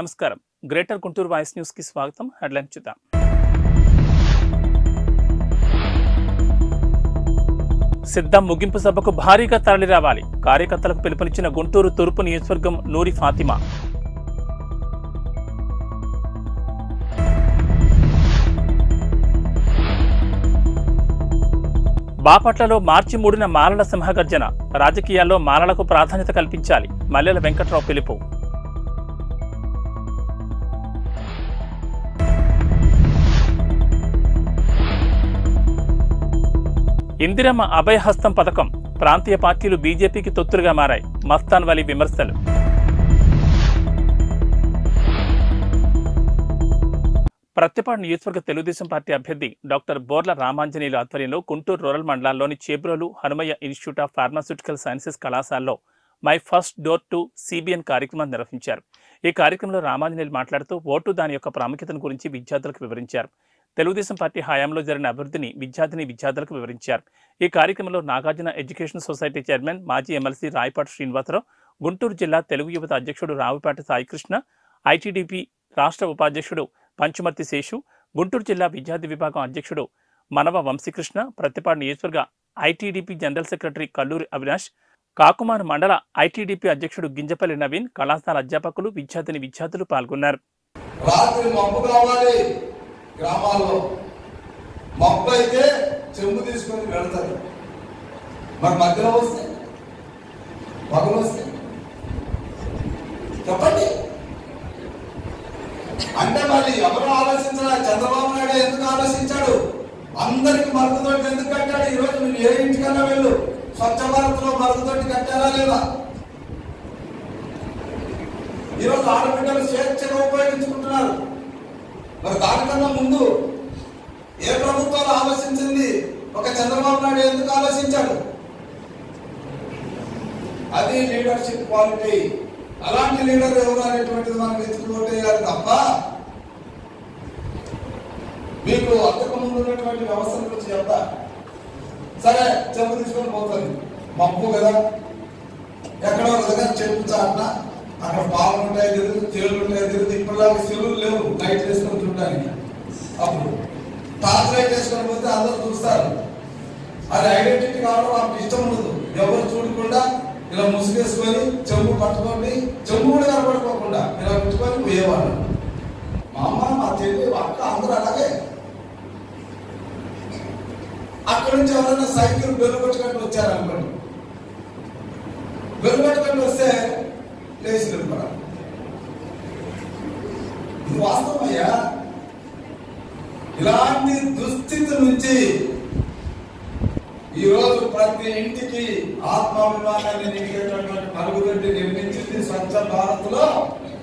నమస్కారం. Greater Guntur voice news కి స్వాగతం. హెడ్లైన్ చూద్దాం. సిద్ధం ముగింపు సభకు భారీగా తరలి రావాలి. కార్యకర్తలకు పిలుపునిచ్చిన గుంటూరు తూర్పు నియోజకవర్గం నూరి ఫాతిమా. బాపట్లలో మార్చి 3న మాలల సింహగర్జన. రాజకీయాల్లో మాలలకు ప్రాధాన్యత కల్పించాలి. మల్లెల వెంకట్రావు పిలుపు. ఇందిరమ్మ అభయహస్తం పథకం. ప్రాంతీయ పార్టీలు బీజేపీకి తొత్తులుగా మారాయి. మస్తాన్ వలి విమర్శలు. ప్రత్తిపాడు నియోజకవర్గ తెలుగుదేశం పార్టీ అభ్యర్థి డాక్టర్ బోర్ల రామాంజనేయులు ఆధ్వర్యంలో గుంటూరు రూరల్ మండలాల్లోని Chebrolu Hanumaiah institute of pharmaceutical sciences కళాశాలలో my first door to CBN కార్యక్రమం నిర్వహించారు. ఈ కార్యక్రమంలో రామాంజనేయులు మాట్లాడుతూ ఓటు దాని యొక్క ప్రాముఖ్యతను గురించి విద్యార్థులకు వివరించారు. తెలుగుదేశం పార్టీ హయాంలో జరిగిన అభివృద్ధిని విద్యార్థులకు వివరించారు. ఈ కార్యక్రమంలో నాగార్జున ఎడ్యుకేషన్ సొసైటీ చైర్మన్, మాజీ ఎమ్మెల్సీ రాయపాటి శ్రీనివాసరావు, గుంటూరు జిల్లా తెలుగు యువత అధ్యక్షుడు రావుపాటి సాయికృష్ణ, ఐటీడీపీ రాష్ట్ర ఉపాధ్యక్షుడు పంచుమర్తి శేషు, గుంటూరు జిల్లా విద్యార్థి విభాగం అధ్యక్షుడు మనవ వంశీకృష్ణ, ప్రత్తిపాడు నియోజకవర్గ ITDP general secretary Kalluri Avinash, Kakumanu మండల ఐటీడీపీ అధ్యక్షుడు గింజపల్లి నవీన్, కళాశాల అధ్యాపకులు, విద్యార్థులు పాల్గొన్నారు. గ్రామాల్లో మబ్బు అయితే చెంబు తీసుకొని వెళ్తారు. మరి మధ్యలో వస్తే పగలు వస్తే చెప్పండి. అంటే మరి ఎవరు ఆలోచించాలా? చంద్రబాబు నాయుడు ఎందుకు ఆలోచించాడు? అందరికి మరుగుదొడ్డి ఎందుకు కట్టాడు? ఈరోజు మీరు ఏ ఇంటికన్నా వెళ్ళు, స్వచ్ఛ భారత్ లో మరుగుదొడ్డి కట్టారా లేదా? ఈరోజు ఆడబిడ్డలు స్వేచ్ఛగా ఉపయోగించుకుంటున్నారు. మరి దానికన్నా ముందు ఏ ప్రభుత్వాలు ఆలోచించింది? ఒక చంద్రబాబు నాయుడు ఎందుకు ఆలోచించాడు? అది లీడర్షిప్ క్వాలిటీ. అలాంటి లీడర్ ఎవరు అనేటువంటిది మనం వెతుకుతుంటారు తప్ప మీకు అంతకు ముందు ఉన్నటువంటి వ్యవస్థల గురించి చెప్తా. సరే, చెప్పు తీసుకొని పోతుంది, మబ్బు కదా, ఎక్కడో విధంగా చెప్పు చాట, అక్కడ పాలు ఉంటాయి తెలియదు, తేలు ఉంటాయి తెలియదు. ఇప్పటిలాగా సెలవులు లేవు లైట్ వేసుకొని చూడడానికి. అప్పుడు టార్చ్ లైట్ వేసుకొని పోతే అందరూ చూస్తారు. అది ఐడెంటిటీ కావడం వాళ్ళకి ఇష్టం ఉండదు. ఎవరు చూడకుండా ఇలా ముసుగేసుకొని చెంబు పట్టుకొని, చెంబు కూడా కనపడుకోకుండా ఇలా పెట్టుకొని పోయేవాళ్ళు. మా అమ్మ, మా చెల్లి, అక్క అందరూ అలాగే. అక్కడి నుంచి ఎవరైనా సైకిల్ బెల్లు కొట్టుకొని వచ్చారనుకోండి, బెల్లు కొట్టుకొని వస్తే లేచి నిలబడాలి. ఇది వాస్తవమయ్యా. ఇలాంటి దుస్థితి నుంచి ఈరోజు ప్రతి ఇంటికి ఆత్మాభిమానాన్ని నింపేటటువంటి మరుగుదొడ్డి నిర్మించింది స్వచ్ఛ భారత్ లో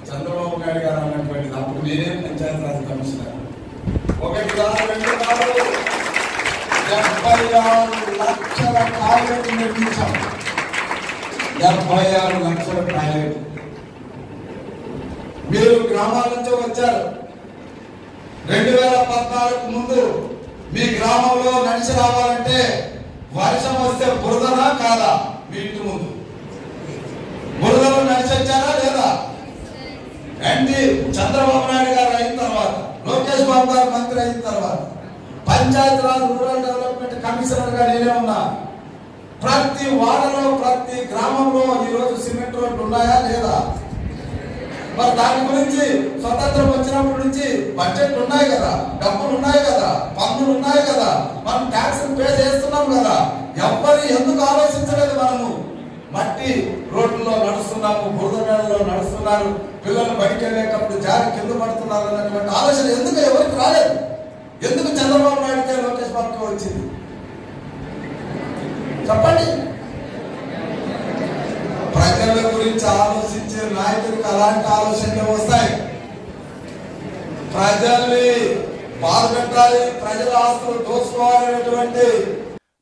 చంద్రబాబు నాయుడు గారు అన్నటువంటిది. అప్పుడు నేనే పంచాయతీరాజ్ కమిషనర్. 76 లక్షల టాయిలెట్ నిర్మించాం. 76 లక్షల టాయిలెట్. మీరు గ్రామాల నుంచి వచ్చారు. 2014 ముందు మీ గ్రామంలో నడిచి రావాలంటే వర్షం వస్తే బురదనా కాదా? మీ ఇంటి ముందు బురదలో నడిచి వచ్చారా లేదా? అండి, చంద్రబాబు నాయుడు గారు అయిన తర్వాత, లోకేష్ బాబు గారు మంత్రి అయిన తర్వాత పంచాయతీరాజ్ రూరల్ డెవలప్మెంట్ కమిషనర్ గా నేనే ఉన్నా. ప్రతి వాడలో, ప్రతి గ్రామంలో ఈరోజు సిమెంట్ రోడ్లు ఉన్నాయా లేదా? మరి దాని గురించి స్వతంత్రం వచ్చినప్పటి నుంచి బడ్జెట్ ఉన్నాయి కదా, డబ్బులు ఉన్నాయి కదా, పన్నులు ఉన్నాయి కదా, మనం ట్యాక్స్ పే చేస్తున్నాం కదా. ఎవ్వరు ఎందుకు ఆలోచించలేదు? మనము మట్టి రోడ్లలో నడుస్తున్నాము, బురద నేలలో నడుస్తున్నారు, పిల్లలు బయటకు వెళ్ళేటప్పుడు జారి కింద పడుతున్నారు అన్నటువంటి ఆలోచన ఎందుకు ఎవరికి రాలేదు? ఎందుకు చంద్రబాబు నాయుడుకే, లోకేష్ బాబుకే వచ్చింది? చెప్పండి. ప్రజల గురించి ఆలోచించే నాయకుడికి అలాంటి ఆలోచనలు వస్తాయి. ప్రజల్ని బాధ పెట్టాలి, ప్రజల ఆస్తులు దోచుకోవాలనేటువంటి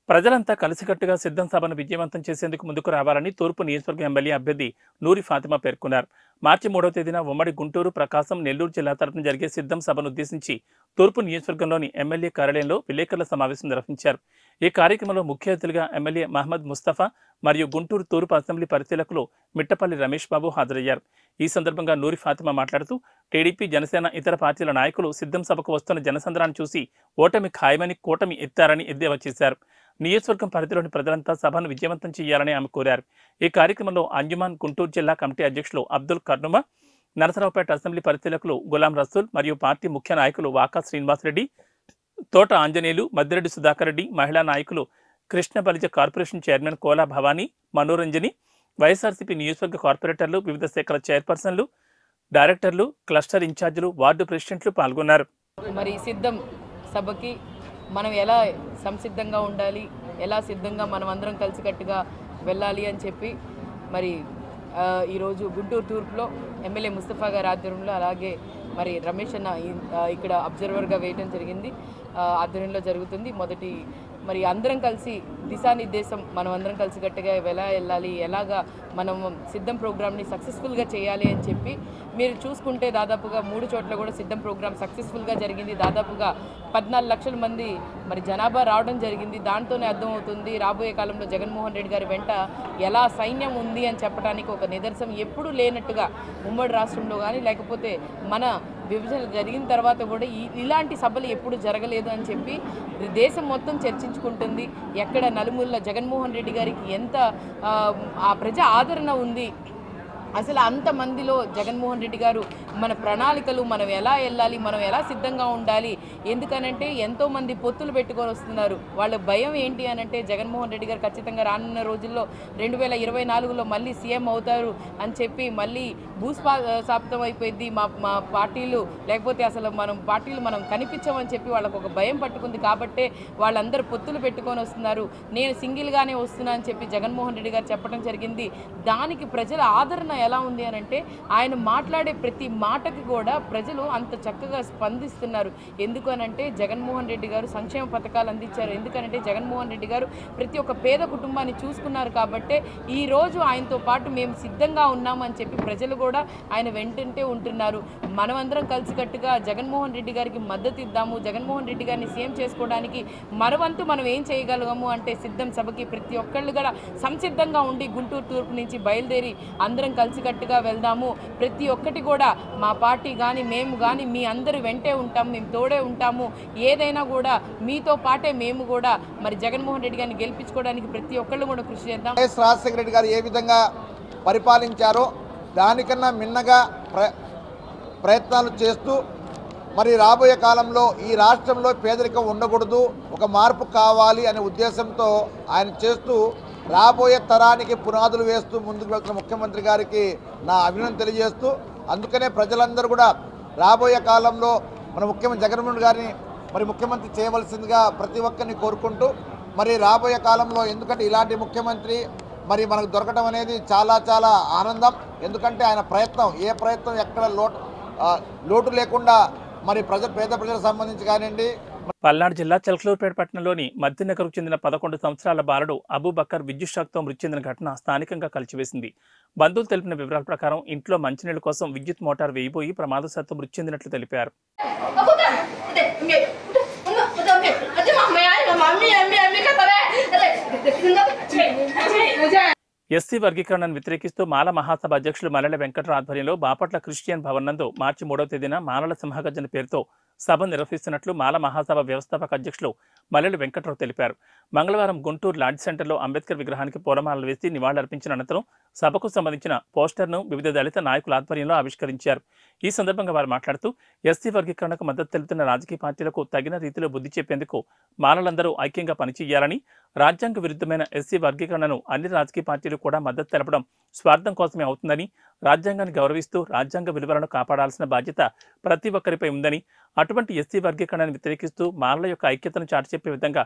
ప్రజలంతా కలిసికట్టుగా సిద్ధం సభను విజయవంతం చేసేందుకు ముందుకు రావాలని తూర్పు నియోజకవర్గ ఎమ్మెల్యే అభ్యర్థి నూరి ఫాతిమా పేర్కొన్నారు. మార్చి 3వ తేదీన ఉమ్మడి గుంటూరు, ప్రకాశం, నెల్లూరు జిల్లా తరపున జరిగే సిద్ధం సభను ఉద్దేశించి తూర్పు నియోజకవర్గంలోని ఎమ్మెల్యే కార్యాలయంలో విలేకరుల సమావేశం నిర్వహించారు. ఈ కార్యక్రమంలో ముఖ్య అతిథులుగా ఎమ్మెల్యే మహమ్మద్ ముస్తఫా మరియు గుంటూరు తూర్పు అసెంబ్లీ పరిశీలకులు మిట్టపల్లి రమేష్ బాబు హాజరయ్యారు. ఈ సందర్భంగా నూరి ఫాతిమా మాట్లాడుతూ టీడీపీ, జనసేన, ఇతర పార్టీల నాయకులు సిద్ధం సభకు వస్తున్న జనసంద్రాన్ని చూసి ఓటమి ఖాయమని కూటమి ఎత్తారని ఎద్దేవా చేశారు. నియోజకవర్గం పరిధిలోని ప్రజలంతా సభను విజయవంతం చేయాలని ఆమె కోరారు. ఈ కార్యక్రమంలో అంజుమాన్ గుంటూరు జిల్లా కమిటీ అధ్యక్షులు అబ్దుల్ కర్నుమ, నరసరావుపేట అసెంబ్లీ పరిశీలకులు గులాం రసూల్ మరియు పార్టీ ముఖ్య నాయకులు వాకా శ్రీనివాసరెడ్డి, తోట ఆంజనేయులు, మద్దిరెడ్డి సుధాకర్ రెడ్డి, మహిళా నాయకులు కృష్ణ బలిజ కార్పొరేషన్ చైర్మన్ కోలా భవానీ, మనోరంజని, వైఎస్ఆర్సీపీ నియోజకవర్గ కార్పొరేటర్లు, వివిధ శాఖల చైర్పర్సన్లు, డైరెక్టర్లు, క్లస్టర్ ఇన్ఛార్జీలు, వార్డు ప్రెసిడెంట్లు పాల్గొన్నారు. మరి సిద్ధం సభకి మనం ఎలా సంసిద్ధంగా ఉండాలి, ఎలా సిద్ధంగా మనం అందరం కలిసికట్టుగా వెళ్ళాలి అని చెప్పి మరి ఈరోజు గుంటూరు తూర్పులో ఎమ్మెల్యే ముస్తఫా గారి ఆధ్వర్యంలో, అలాగే మరి రమేష్ అన్న ఇక్కడ అబ్జర్వర్గా వేయడం జరిగింది, ఆధ్వర్యంలో జరుగుతుంది. మొదటి మరి అందరం కలిసి దిశానిర్దేశం, మనం అందరం కలిసికట్టుగా ఎలా వెళ్ళాలి, ఎలాగా మనం సిద్ధం ప్రోగ్రామ్ని సక్సెస్ఫుల్గా చేయాలి అని చెప్పి మీరు చూసుకుంటే దాదాపుగా 3 చోట్ల కూడా సిద్ధం ప్రోగ్రామ్ సక్సెస్ఫుల్గా జరిగింది. దాదాపుగా 14 లక్షల మంది మరి జనాభా రావడం జరిగింది. దాంతోనే అర్థమవుతుంది రాబోయే కాలంలో జగన్మోహన్ రెడ్డి గారి వెంట ఎలా సైన్యం ఉంది అని చెప్పడానికి ఒక నిదర్శనం. ఎప్పుడూ లేనట్టుగా ఉమ్మడి రాష్ట్రంలో కానీ లేకపోతే మన విభజన జరిగిన తర్వాత కూడా ఇలాంటి సభలు ఎప్పుడు జరగలేదు అని చెప్పి దేశం మొత్తం చర్చించుకుంటుంది. ఎక్కడ నలుమూలలో జగన్మోహన్ రెడ్డి గారికి ఎంత ఆ ప్రజా ఆదరణ ఉంది, అసలు అంతమందిలో జగన్మోహన్ రెడ్డి గారు మన ప్రణాళికలు, మనం ఎలా వెళ్ళాలి, మనం ఎలా సిద్ధంగా ఉండాలి. ఎందుకనంటే ఎంతోమంది పొత్తులు పెట్టుకొని వస్తున్నారు. వాళ్ళ భయం ఏంటి అనంటే జగన్మోహన్ రెడ్డి గారు ఖచ్చితంగా రానున్న రోజుల్లో 2024లో మళ్ళీ సీఎం అవుతారు అని చెప్పి మళ్ళీ భూస్థాపితం అయిపోయింది మా పార్టీలు, లేకపోతే అసలు మనం కనిపించమని చెప్పి వాళ్ళకు ఒక భయం పట్టుకుంది. కాబట్టే వాళ్ళందరూ పొత్తులు పెట్టుకొని వస్తున్నారు. నేను సింగిల్గానే వస్తున్నా అని చెప్పి జగన్మోహన్ రెడ్డి గారు చెప్పడం జరిగింది. దానికి ప్రజల ఆదరణ ఎలా ఉంది అనంటే ఆయన మాట్లాడే ప్రతి మాటకి కూడా ప్రజలు అంత చక్కగా స్పందిస్తున్నారు. ఎందుకు అనంటే జగన్మోహన్ రెడ్డి గారు సంక్షేమ పథకాలు అందించారు. ఎందుకనంటే జగన్మోహన్ రెడ్డి గారు ప్రతి ఒక్క పేద కుటుంబాన్ని చూసుకున్నారు. కాబట్టి ఈరోజు ఆయనతో పాటు మేము సిద్ధంగా ఉన్నామని చెప్పి ప్రజలు కూడా ఆయన వెంటంటే ఉంటున్నారు. మనమందరం కలిసికట్టుగా జగన్మోహన్ రెడ్డి గారికి మద్దతు ఇద్దాము. జగన్మోహన్ రెడ్డి గారిని సీఎం చేసుకోవడానికి మనవంతు మనం ఏం చేయగలము అంటే సిద్ధం సభకి ప్రతి ఒక్కళ్ళు కూడా సంసిద్ధంగా ఉండి గుంటూరు తూర్పు నుంచి బయలుదేరి అందరం కలిసికట్టుగా వెళ్దాము. ప్రతి ఒక్కటి కూడా మా పార్టీ కానీ మేము కానీ మీ అందరి వెంటే ఉంటాం, మేము తోడే ఉంటాము. ఏదైనా కూడా మీతో పాటే మేము కూడా మరి జగన్మోహన్ రెడ్డి గారిని గెలిపించుకోవడానికి ప్రతి ఒక్కళ్ళు కూడా కృషి చేద్దాం. రాజశేఖర రెడ్డి గారు ఏ విధంగా పరిపాలించారో దానికన్నా మిన్నగా ప్రయత్నాలు చేస్తూ మరి రాబోయే కాలంలో ఈ రాష్ట్రంలో పేదరికం ఉండకూడదు, ఒక మార్పు కావాలి అనే ఉద్దేశంతో ఆయన చేస్తూ రాబోయే తరానికి పునాదులు వేస్తూ ముందుకు వెళ్తున్న ముఖ్యమంత్రి గారికి నా అభినందన తెలియజేస్తూ, అందుకనే ప్రజలందరూ కూడా రాబోయే కాలంలో మన ముఖ్యమంత్రి జగన్మోహన్ గారిని మరి ముఖ్యమంత్రి చేయవలసిందిగా ప్రతి ఒక్కరిని కోరుకుంటూ, మరి రాబోయే కాలంలో ఎందుకంటే ఇలాంటి ముఖ్యమంత్రి మరి మనకు దొరకడం అనేది చాలా చాలా ఆనందం. ఎందుకంటే ఆయన ప్రయత్నం ఏ ప్రయత్నం ఎక్కడ లోటు లేకుండా మరి పేద ప్రజలకు సంబంధించి కానివ్వండి. పల్నాడు జిల్లా చిలకలూరుపేట పట్టణంలోని మధ్యనగర్కు చెందిన 11 సంవత్సరాల బాలుడు అబూబక్కర్ విద్యుత్ షాక్తో మృతి చెందిన ఘటన స్థానికంగా కలిచివేసింది. బంధువులు తెలిపిన వివరాల ప్రకారం ఇంట్లో మంచినీళ్ల కోసం విద్యుత్ మోటార్ వేయిపోయి ప్రమాదవశాత్తు మృతి చెందినట్లు తెలిపారు. ఎస్సీ వర్గీకరణను వ్యతిరేకిస్తూ మాల మహాసభ అధ్యక్షులు మల్లెల వెంకటరావు ఆధ్వర్యంలో బాపట్ల క్రిస్టియన్ భవన్ నందు మార్చి 3వ తేదీన మాలల సింహగర్జన పేరుతో సభ నిర్వహిస్తున్నట్లు మాల మహాసభ వ్యవస్థాపక అధ్యక్షులు మల్లెల వెంకటరావు తెలిపారు. మంగళవారం గుంటూరు లాడ్జ్ సెంటర్లో అంబేద్కర్ విగ్రహానికి పూలమాలలు వేసి నివాళులర్పించిన అనంతరం సభకు సంబంధించిన పోస్టర్ను వివిధ దళిత నాయకుల ఆధ్వర్యంలో ఆవిష్కరించారు. ఈ సందర్భంగా వారు మాట్లాడుతూ ఎస్సీ వర్గీకరణకు మద్దతు తెలుపుతున్న రాజకీయ పార్టీలకు తగిన రీతిలో బుద్ధి చెప్పేందుకు మాలలందరూ ఐక్యంగా పనిచేయాలని, రాజ్యాంగ విరుద్ధమైన ఎస్సీ వర్గీకరణను అన్ని రాజకీయ పార్టీలు కూడా మద్దతు తెలపడం స్వార్థం కోసమే అవుతుందని, రాజ్యాంగాన్ని గౌరవిస్తూ రాజ్యాంగ విలువలను కాపాడాల్సిన బాధ్యత ప్రతి ఒక్కరిపై ఉందని, అటువంటి ఎస్సీ వర్గీకరణను వ్యతిరేకిస్తూ మాలల యొక్క ఐక్యతను చాటి చెప్పే విధంగా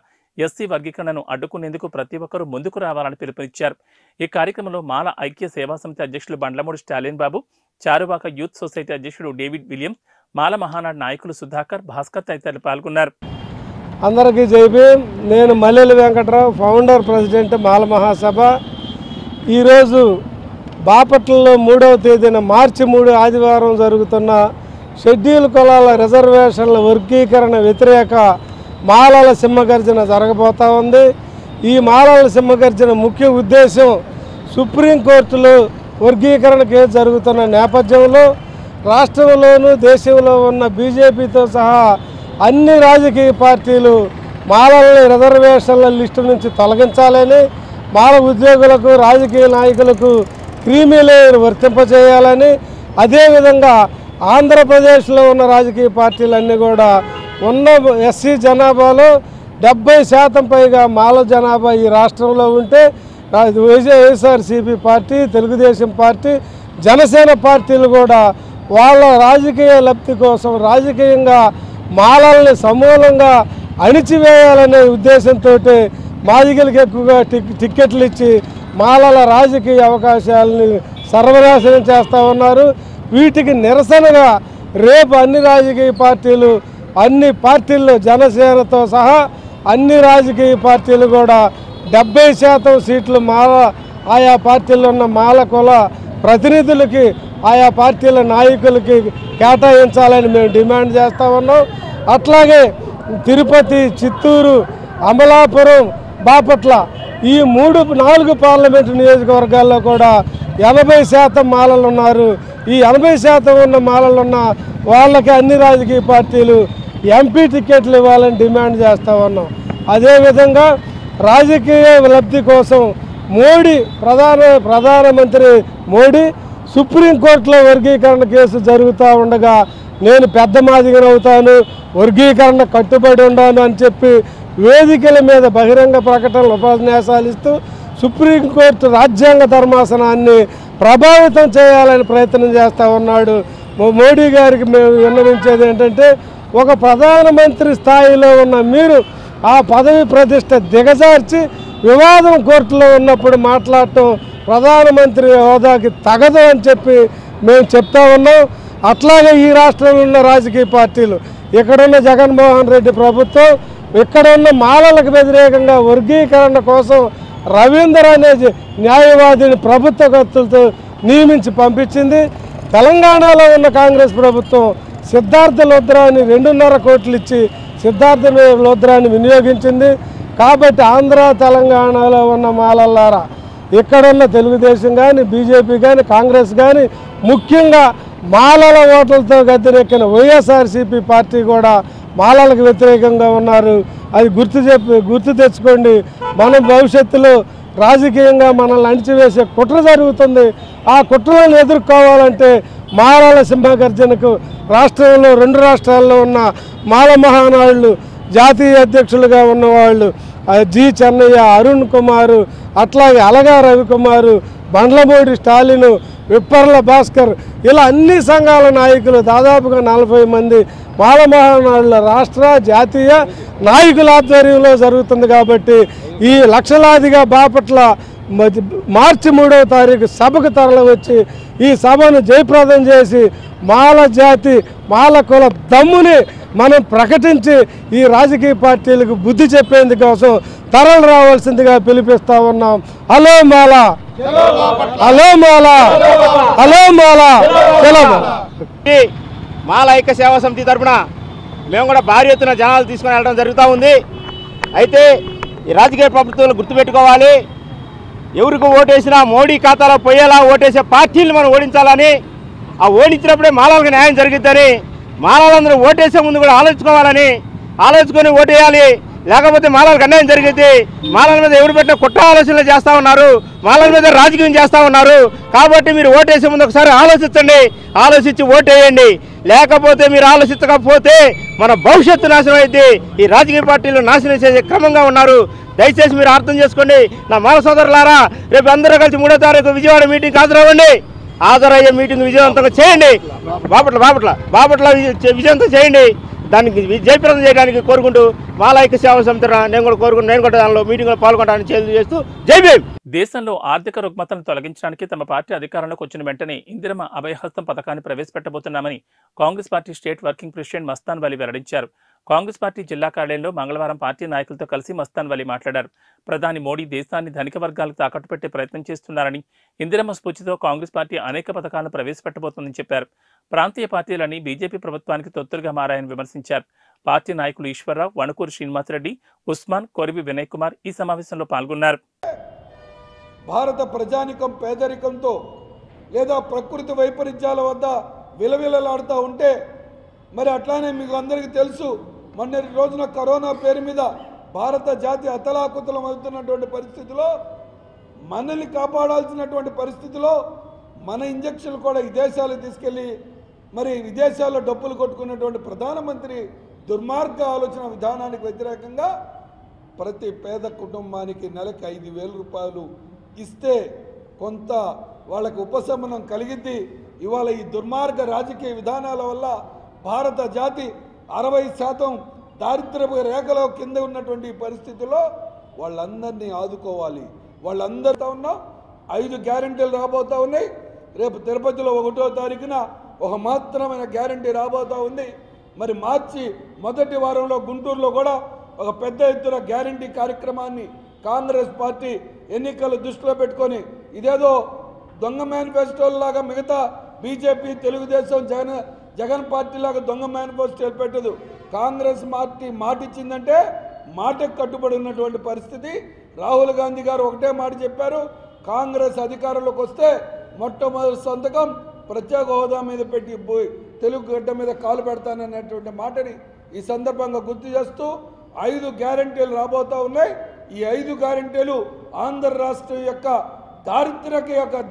ఎస్సీ వర్గీకరణను అడ్డుకునేందుకు ప్రతి ఒక్కరూ ముందుకు రావాలని పిలుపునిచ్చారు. ఈ కార్యక్రమంలో మాల ఐక్య సేవా సమితి అధ్యక్షులు బండ్లమూడి స్టాలిన్ బాబు, చారువాక యూత్ సొసైటీ అధ్యక్షుడు డేవిడ్ విలియమ్స్, మాల మహానాడు నాయకులు సుధాకర్, భాస్కర్ తదితరులు పాల్గొన్నారు. అందరికీ జై భీమ్. నేను మల్లెల వెంకట్రావు, ఫౌండర్ ప్రెసిడెంట్ మాల మహాసభ. ఈరోజు బాపట్లలో 3వ తేదీన మార్చి 3 ఆదివారం జరుగుతున్న షెడ్యూల్ కులాల రిజర్వేషన్ల వర్గీకరణ వ్యతిరేక మాలల సింహగర్జన జరగబోతూ ఉంది. ఈ మాలల సింహగర్జన ముఖ్య ఉద్దేశం సుప్రీంకోర్టులో వర్గీకరణ కేసు జరుగుతున్న నేపథ్యంలో రాష్ట్రంలోనూ దేశంలో ఉన్న బీజేపీతో సహా అన్ని రాజకీయ పార్టీలు మాలల్ని రిజర్వేషన్ల లిస్టు నుంచి తొలగించాలని, మాల ఉద్యోగులకు రాజకీయ నాయకులకు క్రీమీ లేయర్ వర్తింపజేయాలని, అదేవిధంగా ఆంధ్రప్రదేశ్లో ఉన్న రాజకీయ పార్టీలన్నీ కూడా ఉన్న ఎస్సీ జనాభాలో 70% పైగా మాల జనాభా ఈ రాష్ట్రంలో ఉంటే వైఎస్ఆర్సీపీ పార్టీ, తెలుగుదేశం పార్టీ, జనసేన పార్టీలు కూడా వాళ్ళ రాజకీయ లబ్ధి కోసం రాజకీయంగా మాలల్ని సమూలంగా అణిచివేయాలనే ఉద్దేశంతో మాదిగలకు ఎక్కువగా టిక్కెట్లు ఇచ్చి మాలల రాజకీయ అవకాశాలని సర్వనాశనం చేస్తూ ఉన్నారు. వీటికి నిరసనగా రేపు అన్ని రాజకీయ పార్టీలు, అన్ని పార్టీల్లో జనసేనతో సహా అన్ని రాజకీయ పార్టీలు కూడా 70% సీట్లు మాల ఆయా పార్టీల్లో ఉన్న మాల కుల ప్రతినిధులకి, ఆయా పార్టీల నాయకులకి కేటాయించాలని మేము డిమాండ్ చేస్తూ ఉన్నాం. అట్లాగే తిరుపతి, చిత్తూరు, అమలాపురం, బాపట్ల ఈ 4 పార్లమెంటు నియోజకవర్గాల్లో కూడా 80% మాలలు ఉన్నారు. ఈ 80% ఉన్న మాలలు ఉన్న వాళ్ళకి అన్ని రాజకీయ పార్టీలు ఎంపీ టికెట్లు ఇవ్వాలని డిమాండ్ చేస్తూ ఉన్నాం. అదేవిధంగా రాజకీయ లబ్ధి కోసం ప్రధానమంత్రి మోడీ సుప్రీంకోర్టులో వర్గీకరణ కేసు జరుగుతూ ఉండగా నేను పెద్ద మాదిగనవుతాను, వర్గీకరణ కట్టుబడి ఉన్నాను అని చెప్పి వేదికల మీద బహిరంగ ప్రకటనలు ఉపన్యాసాలు ఇస్తూ సుప్రీంకోర్టు రాజ్యాంగ ధర్మాసనాన్ని ప్రభావితం చేయాలని ప్రయత్నం చేస్తూ ఉన్నాడు. మోడీ గారికి మేము విన్నవించేది ఏంటంటే, ఒక ప్రధానమంత్రి స్థాయిలో ఉన్న మీరు ఆ పదవి ప్రతిష్ట దిగజార్చి వివాదం కోర్టులో ఉన్నప్పుడు మాట్లాడటం ప్రధానమంత్రి హోదాకి తగదు అని చెప్పి మేము చెప్తా ఉన్నాం. అట్లాగే ఈ రాష్ట్రంలో ఉన్న రాజకీయ పార్టీలు, ఇక్కడున్న జగన్మోహన్ రెడ్డి ప్రభుత్వం ఇక్కడ ఉన్న మాలలకు వ్యతిరేకంగా వర్గీకరణ కోసం రవీందర్ అనే న్యాయవాదిని ప్రభుత్వ ఖర్చులతో నియమించి పంపించింది. తెలంగాణలో ఉన్న కాంగ్రెస్ ప్రభుత్వం సిద్ధార్థ లుధ్రాని 2.5 కోట్లు ఇచ్చి సిద్ధార్థ లుధ్రాని వినియోగించింది. కాబట్టి ఆంధ్ర తెలంగాణలో ఉన్న మాలల్లారా, ఇక్కడున్న తెలుగుదేశం కానీ, బీజేపీ కానీ, కాంగ్రెస్ కానీ, ముఖ్యంగా మాలల ఓట్లతో గద్దెనెక్కిన వైఎస్ఆర్సీపీ పార్టీ కూడా మాలలకు వ్యతిరేకంగా ఉన్నారు. అది గుర్తు తెచ్చుకోండి. మనం భవిష్యత్తులో రాజకీయంగా మనల్ని అణిచివేసే కుట్ర జరుగుతుంది. ఆ కుట్రలను ఎదుర్కోవాలంటే మాలల సింహగర్జనకు రాష్ట్రంలో 2 రాష్ట్రాల్లో ఉన్న మాల మహానాడులు జాతీయ అధ్యక్షులుగా ఉన్నవాళ్ళు జి చెన్నయ్య, అరుణ్ కుమారు, అట్లాగే అలగా రవికుమారు, బండ్లమూడి స్టాలిను, విప్పర్ల భాస్కర్, ఇలా అన్ని సంఘాల నాయకులు దాదాపుగా 40 మంది మాల మహానాడుల రాష్ట్ర జాతీయ నాయకుల ఆధ్వర్యంలో జరుగుతుంది. కాబట్టి ఈ లక్షలాదిగా బాపట్ల మార్చి 3వ తారీఖు సభకు తరలి వచ్చి ఈ సభను జయప్రదం చేసి మాల జాతి, మాల కుల దమ్ముని మనం ప్రకటించి ఈ రాజకీయ పార్టీలకు బుద్ధి చెప్పేందుకోసం తరలి రావాల్సిందిగా పిలిపిస్తా ఉన్నాం. హలో మాల, హలో మాల, హలో మాల. మాల ఐక్య సేవా సమితి తరఫున మేము కూడా భారీ ఎత్తున జనాలు తీసుకుని వెళ్ళడం జరుగుతూ ఉంది. అయితే ఈ రాజకీయ ప్రభుత్వాలు గుర్తుపెట్టుకోవాలి, ఎవరికి ఓటేసినా మోడీ ఖాతాలో పోయేలా ఓటేసే పార్టీలు మనం ఓడించాలని, ఆ ఓడించినప్పుడే మాలలకు న్యాయం జరుగుతుందని, మాలలందరూ ఓటేసే ముందు కూడా ఆలోచించుకొని ఓటేయాలి. లేకపోతే మాలలకు అన్యాయం జరిగింది. మాలల మీద ఎవరు పెట్టిన కుట్ర ఆలోచనలు చేస్తూ ఉన్నారు, మాలల మీద రాజకీయం చేస్తూ ఉన్నారు. కాబట్టి మీరు ఓటేసే ముందు ఒకసారి ఆలోచించండి, ఆలోచించి ఓటేయండి. లేకపోతే మీరు ఆలోచించకపోతే మన భవిష్యత్తు నాశనం అయింది. ఈ రాజకీయ పార్టీలు నాశనం చేసే క్రమంగా ఉన్నారు. దయచేసి మీరు అర్థం చేసుకోండి. నా మాల సోదరులారా, రేపు అందరూ కలిసి 3వ తారీఖు విజయవాడ మీటింగ్కి హాజరవ్వండి. హాజరయ్యే మీటింగ్ విజయవంతంగా చేయండి. బాపట్ల విజయవంతం చేయండి. దానికి జయప్రదం చేయడానికి కోరుకుంటూ మాలైక్య సేవా సమితి నేను కూడా దానిలో మీటింగ్లో పాల్గొనడానికి చేస్తూ జై భీమ్. దేశంలో ఆర్థిక రుగ్మతలను తొలగించడానికి తమ పార్టీ అధికారంలోకి వచ్చిన వెంటనే ఇందిరమ్మ అభయహస్తం పథకాన్ని ప్రవేశపెట్టబోతున్నామని Congress party state working president Mastan Vali వెల్లడించారు. కాంగ్రెస్ పార్టీ జిల్లా కార్యాలయంలో మంగళవారం పార్టీ నాయకులతో కలిసి మస్తాన్ వలి మాట్లాడారు. ప్రధాని మోడీ దేశాన్ని ధనిక వర్గాలకు తాకట్టు పెట్టే ప్రయత్నం చేస్తున్నారని, ఇందిరమ్మ స్ఫూర్తితో కాంగ్రెస్ పార్టీ అనేక పథకాలను ప్రవేశపెట్టబోతోందని చెప్పారు. ప్రాంతీయ పార్టీలన్నీ బీజేపీ ప్రభుత్వానికి తొత్తులుగా మారాయని విమర్శించారు. పార్టీ నాయకులు ఈశ్వరరావు, వణుకూరు శ్రీనివాసరెడ్డి, ఉస్మాన్, కొరివి వినయ్ కుమార్ ఈ సమావేశంలో పాల్గొన్నారు. భారత ప్రజానికం పేదరికంతో లేదా ప్రకృతి వైపరీత్యాల వద్ద విలవిలలాడుతూ ఉంటే, మరి అట్లానే మీకు అందరికీ తెలుసు, మొన్నటి రోజున కరోనా పేరు మీద భారత జాతి అతలాకుతలం అవుతున్నటువంటి పరిస్థితిలో, మనల్ని కాపాడాల్సినటువంటి పరిస్థితిలో మన ఇంజక్షన్లు కూడా విదేశాలకు తీసుకెళ్ళి మరి విదేశాల్లో డబ్బులు కొట్టుకున్నటువంటి ప్రధానమంత్రి దుర్మార్గ ఆలోచన విధానానికి వ్యతిరేకంగా ప్రతి పేద కుటుంబానికి నెలకు 5,000 రూపాయలు ఇస్తే కొంత వాళ్ళకి ఉపశమనం కలిగిద్ది. ఇవాళ ఈ దుర్మార్గ రాజకీయ విధానాల వల్ల భారత జాతి 60% దారిద్ర్యపు రేఖలో కింద ఉన్నటువంటి పరిస్థితుల్లో వాళ్ళందరినీ ఆదుకోవాలి. వాళ్ళందరితో ఉన్నాం. 5 గ్యారెంటీలు రాబోతూ ఉన్నాయి. రేపు తిరుపతిలో 1వ తారీఖున ఒక మాత్రమైన గ్యారెంటీ రాబోతూ ఉంది. మరి మార్చి మొదటి వారంలో గుంటూరులో కూడా ఒక పెద్ద ఎత్తున గ్యారెంటీ కార్యక్రమాన్ని కాంగ్రెస్ పార్టీ ఎన్నికలు దృష్టిలో పెట్టుకొని, ఇదేదో దొంగ మేనిఫెస్టోలాగా మిగతా బీజేపీ, తెలుగుదేశం, జగన్ పార్టీలాగా దొంగ మేనిఫెస్టోలు పెట్టదు. కాంగ్రెస్ పార్టీ మాట ఇచ్చిందంటే మాటకు కట్టుబడి ఉన్నటువంటి పరిస్థితి. రాహుల్ గాంధీ గారు ఒకటే మాట చెప్పారు, కాంగ్రెస్ అధికారంలోకి వస్తే మొట్టమొదటి సంతకం ప్రత్యేక హోదా మీద పెట్టి తెలుగు గడ్డ మీద కాలు పెడతాననేటువంటి మాటని ఈ సందర్భంగా గుర్తు చేస్తూ 5 గ్యారెంటీలు రాబోతూ ఉన్నాయి. ఈ 5 గ్యారెంటీలు ఆంధ్ర రాష్ట్రం యొక్క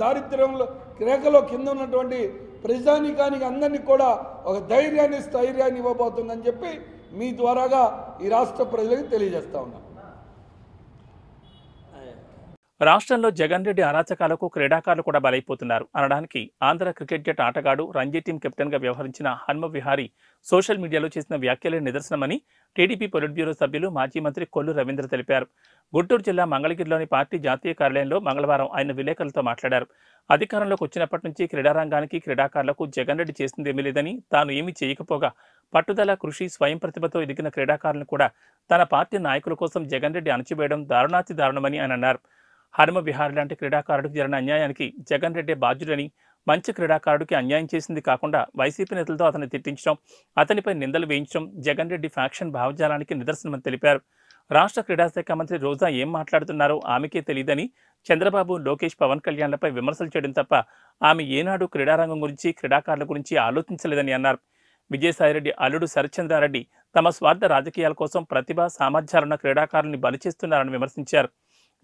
దారిద్ర్యంలో రేఖలో కింద ఉన్నటువంటి ప్రజానికానికి అందరినీ కూడా ఒక ధైర్యాన్ని, స్థైర్యాన్ని ఇవ్వబోతుందని చెప్పి మీ ద్వారాగా ఈ రాష్ట్ర ప్రజలకు తెలియజేస్తా ఉన్నాను. రాష్ట్రంలో జగన్ రెడ్డి అరాచకాలకు క్రీడాకారులు కూడా బలైపోతున్నారు అనడానికి ఆంధ్ర క్రికెట్ జట్టు ఆటగాడు, రంజీ టీం కెప్టెన్గా వ్యవహరించిన హన్మ విహారీ సోషల్ మీడియాలో చేసిన వ్యాఖ్యలే నిదర్శనమని టీడీపీ పొలిట్ బ్యూరో సభ్యులు, మాజీ మంత్రి కొల్లు రవీంద్ర తెలిపారు. గుంటూరు జిల్లా మంగళగిరిలోని పార్టీ జాతీయ కార్యాలయంలో మంగళవారం ఆయన విలేకరులతో మాట్లాడారు. అధికారంలోకి వచ్చినప్పటి నుంచి క్రీడారంగానికి, క్రీడాకారులకు జగన్ రెడ్డి చేసిందేమీ లేదని, తాను ఏమీ చేయకపోగా పట్టుదల, కృషి, స్వయం ప్రతిభతో ఎదిగిన క్రీడాకారులను కూడా తన పార్టీ నాయకుల కోసం జగన్ రెడ్డి అణచివేయడం దారుణాతి దారుణమని ఆయన అన్నారు. హనుమ విహారీ లాంటి క్రీడాకారుడికి జరిగిన అన్యాయానికి జగన్ రెడ్డి బాధ్యుడని, మంచి క్రీడాకారుడికి అన్యాయం చేసింది కాకుండా వైసీపీ నేతలతో అతన్ని తిట్టించడం, అతనిపై నిందలు వేయించడం జగన్ రెడ్డి ఫ్యాక్షన్ భావజాలానికి నిదర్శనమని తెలిపారు. రాష్ట్ర క్రీడాశాఖ మంత్రి రోజా ఏం మాట్లాడుతున్నారో ఆమెకే తెలియదని, చంద్రబాబు, లోకేష్, పవన్ కళ్యాణ్లపై విమర్శలు చేయడం తప్ప ఆమె ఏనాడు క్రీడారంగం గురించి, క్రీడాకారుల గురించి ఆలోచించలేదని అన్నారు. విజయసాయిరెడ్డి అల్లుడు శరత్చంద్రారెడ్డి తమ స్వార్థ రాజకీయాల కోసం ప్రతిభ, సామర్థ్యాలున్న క్రీడాకారుల్ని బలి చేస్తున్నారని విమర్శించారు.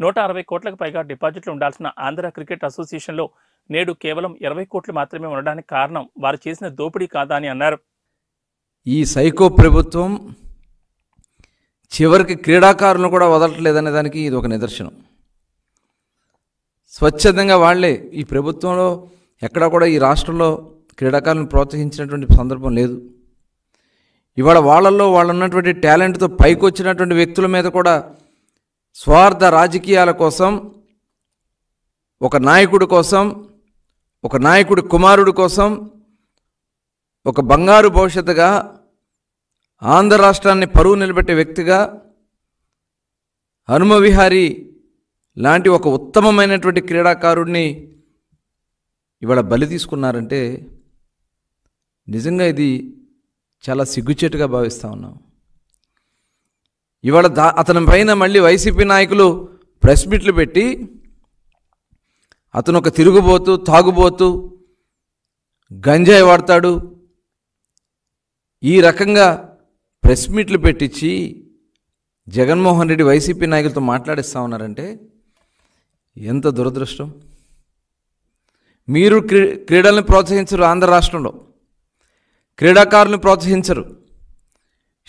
160 కోట్లకు పైగా డిపాజిట్లు ఉండాల్సిన ఆంధ్ర క్రికెట్ అసోసియేషన్లో నేడు కేవలం 20 కోట్లు మాత్రమే ఉండడానికి కారణం వారు చేసిన దోపిడీ కాదా అని అన్నారు. ఈ సైకో ప్రభుత్వం చివరికి క్రీడాకారులను కూడా వదలట్లేదనే దానికి ఇది ఒక నిదర్శనం. స్వచ్ఛందంగా వాళ్లే, ఈ ప్రభుత్వంలో ఎక్కడా కూడా ఈ రాష్ట్రంలో క్రీడాకారులను ప్రోత్సహించినటువంటి సందర్భం లేదు. ఇవాళ వాళ్ళల్లో వాళ్ళు ఉన్నటువంటి టాలెంట్తో పైకి వచ్చినటువంటి వ్యక్తుల మీద కూడా స్వార్థ రాజకీయాల కోసం, ఒక నాయకుడి కోసం, ఒక నాయకుడి కుమారుడి కోసం, ఒక బంగారు భవిష్యత్తుగా ఆంధ్ర రాష్ట్రాన్ని పరువు నిలబెట్టే వ్యక్తిగా హనుమ విహారీ లాంటి ఒక ఉత్తమమైనటువంటి క్రీడాకారుడిని ఇవాళ బలి తీసుకున్నారంటే నిజంగా ఇది చాలా సిగ్గుచేటుగా భావిస్తూ ఉన్నాం. ఇవాళ అతని పైన మళ్ళీ వైసీపీ నాయకులు ప్రెస్ మీట్లు పెట్టి అతను ఒక తిరుగుబోతు, తాగుబోతు, గంజాయి వాడతాడు, ఈ రకంగా ప్రెస్ మీట్లు పెట్టించి జగన్మోహన్ రెడ్డి వైసీపీ నాయకులతో మాట్లాడిస్తూ ఉన్నారంటే ఎంత దురదృష్టం. మీరు క్రీడల్ని ప్రోత్సహించరు, ఆంధ్ర రాష్ట్రంలో క్రీడాకారులను ప్రోత్సహించరు,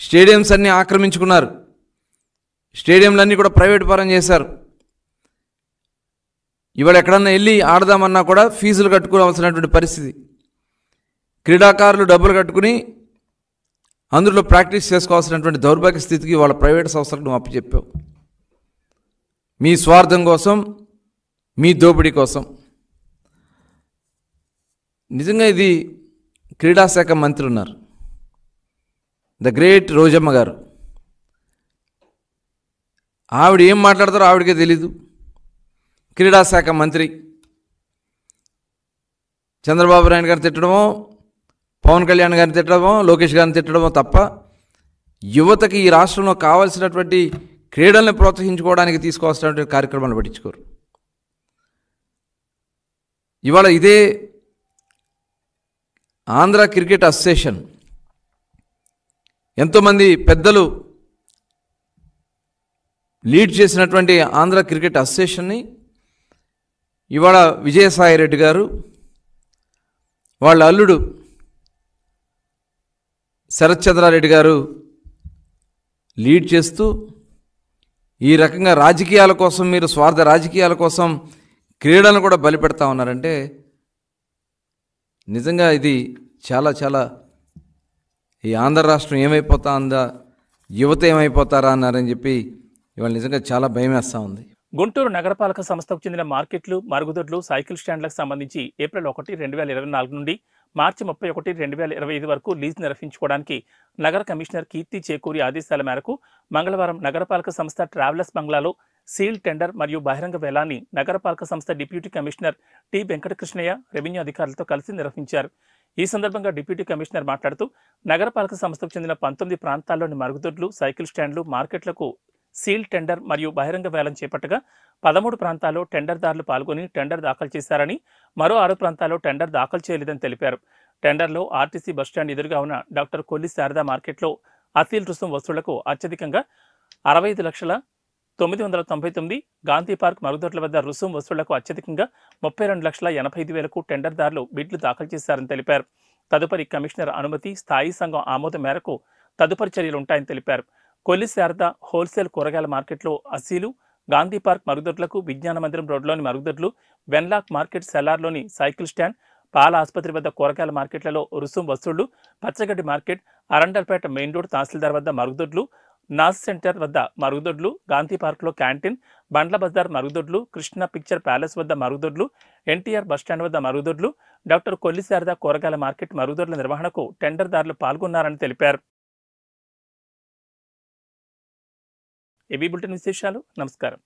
స్టేడియంస్ అన్నీ ఆక్రమించుకున్నారు, స్టేడియంలన్నీ కూడా ప్రైవేట్ పరం చేశారు. ఇవాళ ఎక్కడన్నా వెళ్ళి ఆడదామన్నా కూడా ఫీజులు కట్టుకోవాల్సినటువంటి పరిస్థితి. క్రీడాకారులు డబ్బులు కట్టుకుని అందులో ప్రాక్టీస్ చేసుకోవాల్సినటువంటి దౌర్భాగ్య స్థితికి వాళ్ళ ప్రైవేట్ సంస్థలకు నువ్వు అప్పచెప్పావు. మీ స్వార్థం కోసం, మీ దోపిడీ కోసం. నిజంగా ఇది క్రీడాశాఖ మంత్రి ఉన్నారు, ద గ్రేట్ రోజమ్మ గారు. ఆవిడ ఏం మాట్లాడతారో ఆవిడకే తెలీదు. క్రీడాశాఖ మంత్రి చంద్రబాబు నాయుడు గారిని తిట్టడమో, పవన్ కళ్యాణ్ గారిని తిట్టడమో, లోకేష్ గారిని తిట్టడమో తప్ప యువతకి ఈ రాష్ట్రంలో కావాల్సినటువంటి క్రీడల్ని ప్రోత్సహించుకోవడానికి తీసుకోవాల్సినటువంటి కార్యక్రమాలు పట్టించుకోరు. ఇవాళ ఇదే ఆంధ్ర క్రికెట్ అసోసియేషన్ ఎంతోమంది పెద్దలు లీడ్ చేసినటువంటి ఆంధ్ర క్రికెట్ అసోసియేషన్ని ఇవాళ విజయసాయి రెడ్డి గారు, వాళ్ళ అల్లుడు శరత్ చంద్రారెడ్డి గారు లీడ్ చేస్తూ ఈ రకంగా రాజకీయాల కోసం, మీరు స్వార్థ రాజకీయాల కోసం క్రీడలను కూడా బలిపెడతా ఉన్నారంటే నిజంగా ఇది చాలా చాలా ఈ ఆంధ్ర రాష్ట్రం ఏమైపోతా ఉందా, యువత ఏమైపోతారా అన్నారని చెప్పి ఇవాళ నిజంగా చాలా భయం వేస్తూ ఉంది. గుంటూరు నగరపాలక సంస్థకు చెందిన మార్కెట్లు, మరుగుదొడ్లు, సైకిల్ స్టాండ్లకు సంబంధించి ఏప్రిల్ 1, 2024 నుండి మార్చి 31, 2025 వరకు లీజ్ నిర్వహించుకోవడానికి నగర కమిషనర్ కీర్తి చేకూరి ఆదేశాల మేరకు మంగళవారం నగరపాలక సంస్థ ట్రావెలర్స్ బంగ్లాలో సీల్ టెండర్ మరియు బహిరంగ వేలాన్ని నగరపాలక సంస్థ deputy commissioner T Venkatakrishnaiah revenue అధికారులతో కలిసి నిర్వహించారు. ఈ సందర్భంగా డిప్యూటీ కమిషనర్ మాట్లాడుతూ నగరపాలక సంస్థకు చెందిన 19 ప్రాంతాల్లోని మరుగుదొడ్లు, సైకిల్ స్టాండ్లు, మార్కెట్లకు సీల్ టెండర్ మరియు బహిరంగ వేలం చేపట్టగా 13 ప్రాంతాల్లో టెండర్దారులు పాల్గొని టెండర్ దాఖలు చేశారని, మరో 6 ప్రాంతాల్లో టెండర్ దాఖలు చేయలేదని తెలిపారు. టెండర్లో ఆర్టీసీ బస్టాండ్ ఎదురుగా ఉన్న డాక్టర్ కొల్లి శారదా మార్కెట్లో అసీల్ రుసుం వసూళ్లకు అత్యధికంగా 65,999, గాంధీ పార్క్ మరుగుదొడ్ల వద్ద రుసుం వసూళ్లకు అత్యధికంగా 32,85,000కు టెండర్దారులు బిడ్లు దాఖలు చేశారని తెలిపారు. తదుపరి కమిషనర్ అనుమతి, స్థాయి సంఘం ఆమోదం మేరకు తదుపరి చర్యలుంటాయని తెలిపారు. కొల్లి శారద హోల్సేల్ కూరగాయల మార్కెట్లో అసీలు, గాంధీ పార్క్ మరుగుదొడ్లకు, విజ్ఞాన మందిరం రోడ్లోని మరుగుదొడ్లు, వెన్లాక్ మార్కెట్ సెల్లార్లోని సైకిల్ స్టాండ్, పాల ఆసుపత్రి వద్ద కూరగాయల మార్కెట్లలో రుసుం వసూళ్లు, పచ్చగడ్డి మార్కెట్, అరండల్పేట మెయిన్ రోడ్ తహసీల్దార్ వద్ద మరుగుదొడ్లు, నాస్ సెంటర్ వద్ద మరుగుదొడ్లు, గాంధీ పార్క్లో క్యాంటీన్, బండ్ల బజార్ మరుగుదొడ్లు, కృష్ణ పిక్చర్ ప్యాలెస్ వద్ద మరుగుదొడ్లు, ఎన్టీఆర్ బస్టాండ్ వద్ద మరుగుదొడ్లు, డాక్టర్ కొల్లి శారద కూరగాయల మార్కెట్ మరుగుదొడ్ల నిర్వహణకు టెండర్దారులు పాల్గొన్నారని తెలిపారు. ఏబీ బులెటిన్ విశేషాలు. నమస్కారం.